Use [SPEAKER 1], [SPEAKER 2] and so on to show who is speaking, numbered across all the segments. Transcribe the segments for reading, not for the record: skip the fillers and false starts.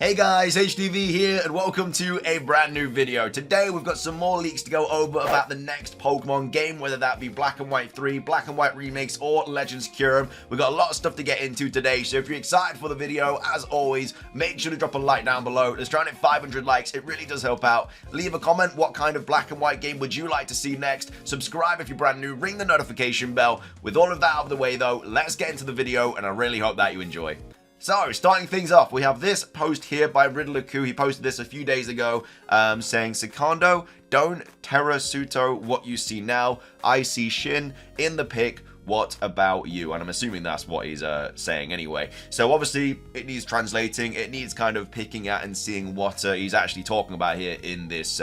[SPEAKER 1] Hey guys, HDvee here and welcome to a brand new video. Today we've got some more leaks to go over about the next Pokemon game, whether that be Black and White 3, Black and White remakes, or Legends Kyurem. We've got a lot of stuff to get into today, so if you're excited for the video, as always, make sure to drop a like down below. Let's try and hit 500 likes, it really does help out. Leave a comment, what kind of Black and White game would you like to see next? Subscribe if you're brand new, ring the notification bell. With all of that out of the way though, let's get into the video and I really hope that you enjoy. So, starting things off, we have this post here by Riddler Khu. He posted this a few days ago, saying, Secondo, don't Terasuto what you see now. I see Shin in the pic. What about you? And I'm assuming that's what he's saying anyway. So obviously it needs translating. It needs kind of picking at and seeing what he's actually talking about here in this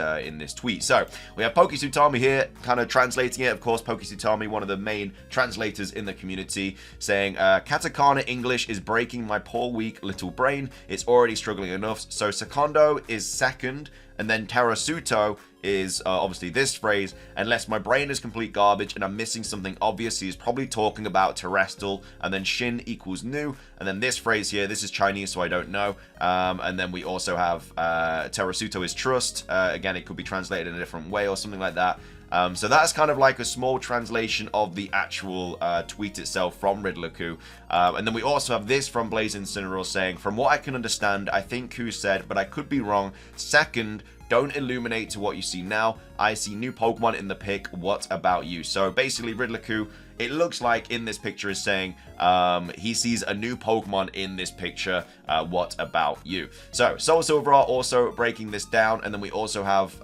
[SPEAKER 1] tweet. So we have Pokesutami here, kind of translating it. Of course, Pokesutami, one of the main translators in the community, saying katakana English is breaking my poor weak little brain. It's already struggling enough. So Secondo is second, and then Terasuto is obviously this phrase. Unless my brain is complete garbage and I'm missing something obvious, he's probably talking about terrestrial, and then Shin equals new, and then this phrase here, this is Chinese so I don't know, and then we also have Terasuto is trust. Again, it could be translated in a different way or something like that. So that's kind of like a small translation of the actual tweet itself from Riddler Khu. And then we also have this from Blazing Incineroar saying, from what I can understand, I think Khu said, but I could be wrong. Second, don't illuminate to what you see now. I see new Pokemon in the pic. What about you? So basically Riddler Khu, it looks like in this picture is saying he sees a new Pokemon in this picture. What about you? So Soul Silver are also breaking this down, and then we also have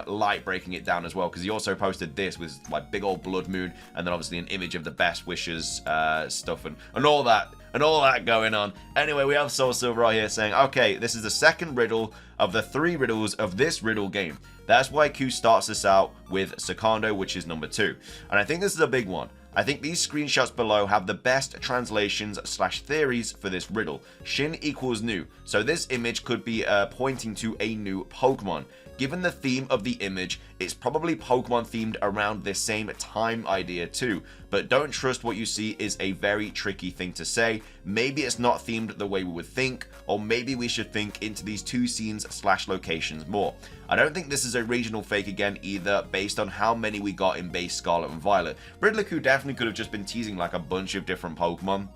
[SPEAKER 1] Light breaking it down as well, because he also posted this with like big old blood moon, and then obviously an image of the best wishes stuff and all that. And all that going on. Anyway, we have Soul Silver right here saying, okay, this is the second riddle of the 3 riddles of this riddle game. That's why Q starts this out with Secondo, which is number 2. And I think this is a big one. I think these screenshots below have the best translations / theories for this riddle. Shin equals new. So this image could be pointing to a new Pokemon. Given the theme of the image, it's probably Pokemon themed around this same time idea too. But don't trust what you see is a very tricky thing to say. Maybe it's not themed the way we would think, or maybe we should think into these 2 scenes / locations more. I don't think this is a regional fake again either, based on how many we got in base Scarlet and Violet. Riddler Khu definitely could have just been teasing like a bunch of different Pokemon.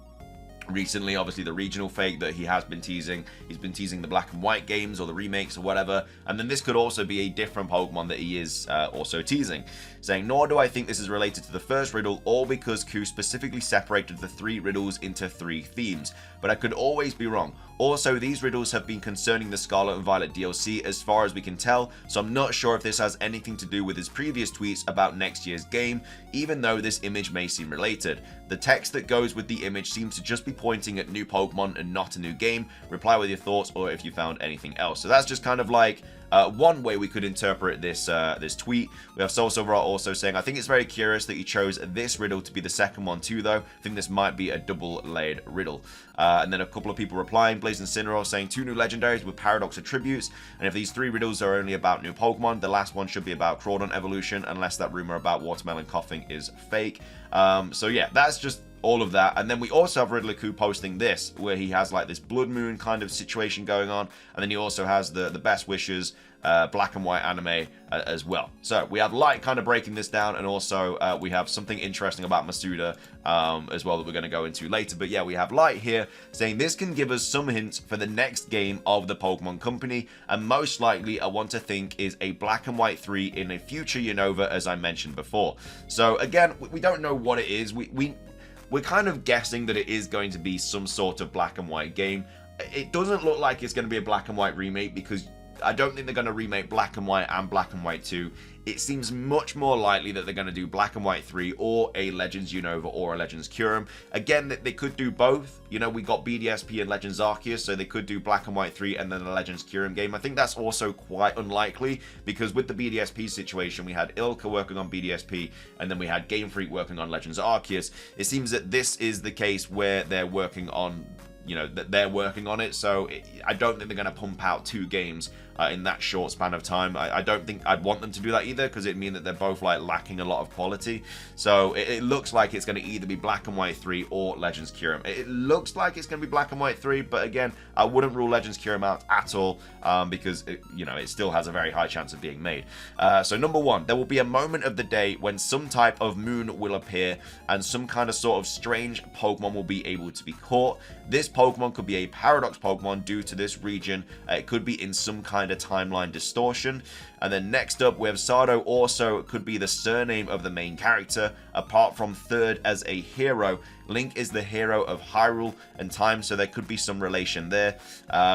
[SPEAKER 1] Recently, obviously the regional fake that he has been teasing, he's been teasing the Black and White games or the remakes or whatever, and then this could also be a different Pokemon that he is also teasing, saying, nor do I think this is related to the first riddle, or because Khu specifically separated the 3 riddles into 3 themes, but I could always be wrong. Also, these riddles have been concerning the Scarlet and Violet DLC as far as we can tell, so I'm not sure if this has anything to do with his previous tweets about next year's game, even though this image may seem related. The text that goes with the image seems to just be pointing at new Pokemon and not a new game. Reply with your thoughts or if you found anything else. So that's just kind of like one way we could interpret this this tweet. We have Soul Silver also saying, I think it's very curious that he chose this riddle to be the second one too though. I think this might be a double-layered riddle. And then a couple of people replying, Blazing Incineroar saying 2 new legendaries with Paradox attributes, and if these 3 riddles are only about new Pokemon, the last one should be about Crawdon evolution, unless that rumor about watermelon coughing is fake. So yeah, that's just all of that. And then we also have Riddler Khu posting this, where he has like this blood moon kind of situation going on, and then he also has the best wishes Black and White anime as well. So we have Light kind of breaking this down, and also we have something interesting about Masuda as well that we're going to go into later. But yeah, we have Light here saying this can give us some hints for the next game of the Pokemon Company, and most likely I want to think is a Black and White 3 in a future Unova, as I mentioned before. So again, we don't know what it is. We're kind of guessing that it is going to be some sort of Black and White game. It doesn't look like it's going to be a Black and White remake, because I don't think they're going to remake Black and White and Black and White 2. It seems much more likely that they're going to do Black and White 3 or a Legends Unova or a Legends Kyurem. Again, they could do both. You know, we got BDSP and Legends Arceus, so they could do Black and White 3 and then a Legends Kyurem game. I think that's also quite unlikely, because with the BDSP situation, we had Ilka working on BDSP, and then we had Game Freak working on Legends Arceus. It seems that this is the case where they're working on you know, that they're working on it. So I don't think they're going to pump out 2 games in that short span of time. I don't think I'd want them to do that either, because it'd mean that they're both like lacking a lot of quality. So it looks like it's going to either be Black and White 3 or Legends Kyurem. It looks like it's going to be Black and White 3, but again, I wouldn't rule Legends Kyurem out at all, because you know, it still has a very high chance of being made. So number 1, there will be a moment of the day when some type of moon will appear and some kind of sort of strange Pokemon will be able to be caught. This Pokemon could be a Paradox Pokemon due to this region. It could be in some kind of timeline distortion. And then next up, we have Sardo. Also could be the surname of the main character, apart from third as a hero. Link is the hero of Hyrule and time, so there could be some relation there.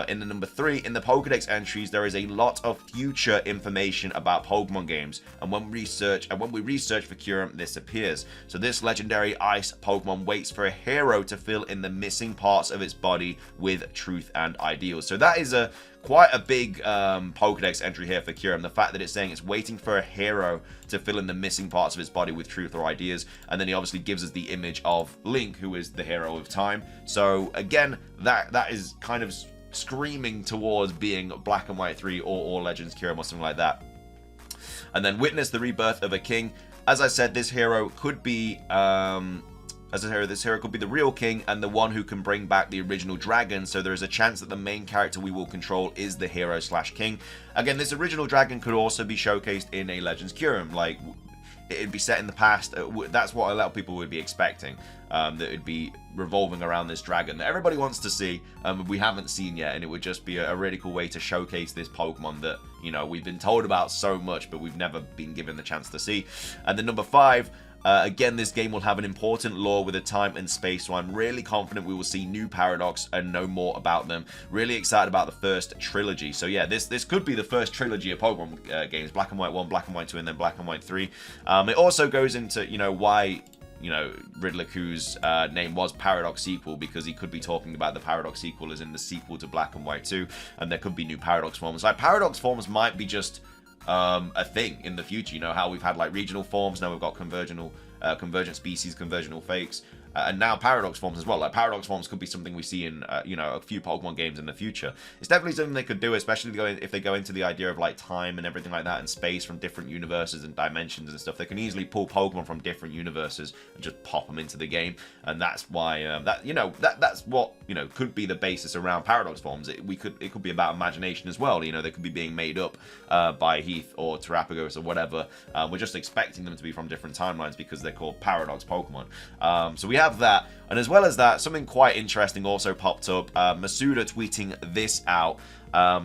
[SPEAKER 1] In the number 3, in the Pokedex entries, there is a lot of future information about Pokemon games, and when we research for Kyurem, this appears. So this legendary ice Pokemon waits for a hero to fill in the missing parts of its body with truth and ideals. So that is quite a big Pokedex entry here for Kyurem. The fact that it's saying it's waiting for a hero to fill in the missing parts of its body with truth or ideas, and then he obviously gives us the image of Link, who is the hero of time. So again, that is kind of screaming towards being Black and White 3 or Legends Kyurem or something like that. And then witness the rebirth of a king. As I said, this hero could be this hero could be the real king and the one who can bring back the original dragon, so there is a chance that the main character we will control is the hero / king. Again, this original dragon could also be showcased in a Legends Kyurem, like it'd be set in the past. That's what a lot of people would be expecting, that it'd be revolving around this dragon that everybody wants to see, we haven't seen yet, and it would just be a really cool way to showcase this Pokemon that, you know, we've been told about so much, but we've never been given the chance to see. And then number 5, again, this game will have an important lore with a time and space, so I'm really confident we will see new Paradox and know more about them. Really excited about the first trilogy. So yeah, this could be the first trilogy of Pokemon games, Black and White 1, Black and White 2, and then Black and White 3. It also goes into, you know, why, you know, Riddler Khu's name was Paradox Sequel, because he could be talking about the Paradox Sequel as in the sequel to Black and White 2, and there could be new Paradox forms. Like, Paradox forms might be just a thing in the future. You know how we've had like regional forms, now we've got convergent species, conversional fakes, and now Paradox forms as well. Like, Paradox forms could be something we see in you know, a few Pokemon games in the future. It's definitely something they could do, especially if they go into the idea of like time and everything like that, and space from different universes and dimensions and stuff. They can easily pull Pokemon from different universes and just pop them into the game, and that's why that's what, you know, could be the basis around Paradox forms. It could be about imagination as well. You know, they could be being made up by Heath or Terapagos or whatever. We're just expecting them to be from different timelines because they're called Paradox Pokemon. So we have that, and as well as that, something quite interesting also popped up. Masuda tweeting this out.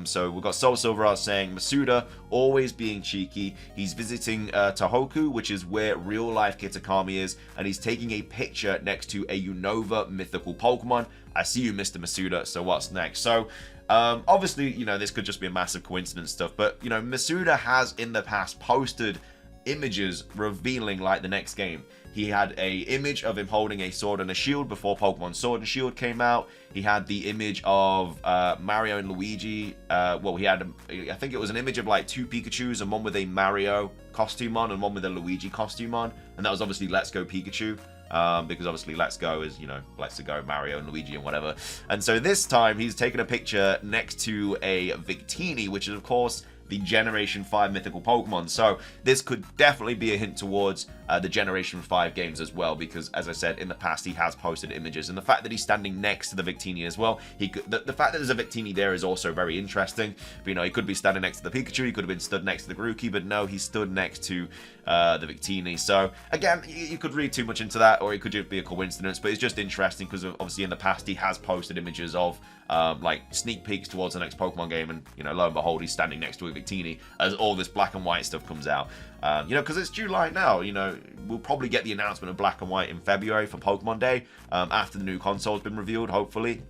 [SPEAKER 1] So we've got Soul Silverheart saying, Masuda always being cheeky. He's visiting Tohoku, which is where real life Kitakami is, and he's taking a picture next to a Unova mythical Pokemon. I see you, Mr. Masuda, so what's next? So obviously, you know, this could just be a massive coincidence stuff, but, you know, Masuda has in the past posted images revealing like the next game. He had a image of him holding a sword and a shield before Pokemon Sword and Shield came out. He had the image of Mario and Luigi. Well, he had, I think it was an image of like 2 Pikachus, and one with a Mario costume on and one with a Luigi costume on. And that was obviously Let's Go Pikachu. Because obviously Let's Go is, you know, Let's Go Mario and Luigi and whatever. And so this time he's taken a picture next to a Victini, which is of course the Generation 5 mythical Pokemon. So this could definitely be a hint towards the Generation 5 games as well, because as I said, in the past he has posted images, and the fact that he's standing next to the Victini as well, the fact that there's a Victini there is also very interesting. But, you know, he could be standing next to the Pikachu, he could have been stood next to the Grookey, but no, he stood next to the Victini. So again, you could read too much into that, or it could just be a coincidence, but it's just interesting because obviously in the past he has posted images of like sneak peeks towards the next Pokemon game, and, you know, lo and behold, he's standing next to a Victini as all this Black and White stuff comes out. You know, because it's July now, you know, we'll probably get the announcement of Black and White in February for Pokemon Day, after the new console's been revealed, hopefully.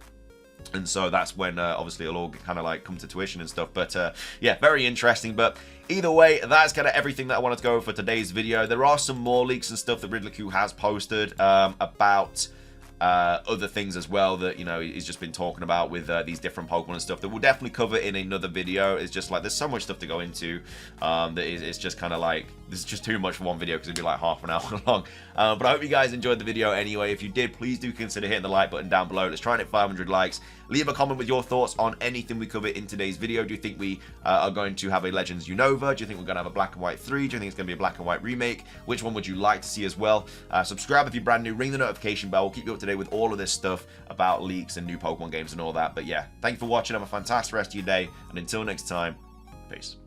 [SPEAKER 1] And so that's when obviously it'll all kind of like come to tuition and stuff. But yeah, very interesting. But either way, that's kind of everything that I wanted to go over for today's video. There are some more leaks and stuff that Riddler Khu has posted about other things as well that, you know, he's just been talking about with these different Pokemon and stuff that we'll definitely cover in another video. It's just like there's so much stuff to go into that it's just kind of like this is just too much for one video because it'd be like half an hour long. But I hope you guys enjoyed the video anyway. If you did, please do consider hitting the like button down below. Let's try and hit 500 likes. Leave a comment with your thoughts on anything we cover in today's video. Do you think we are going to have a Legends Unova? Do you think we're going to have a Black and White 3? Do you think it's going to be a Black and White remake? Which one would you like to see as well? Subscribe if you're brand new. Ring the notification bell. We'll keep you up to date with all of this stuff about leaks and new Pokemon games and all that. But yeah, thank you for watching. Have a fantastic rest of your day. And until next time, peace.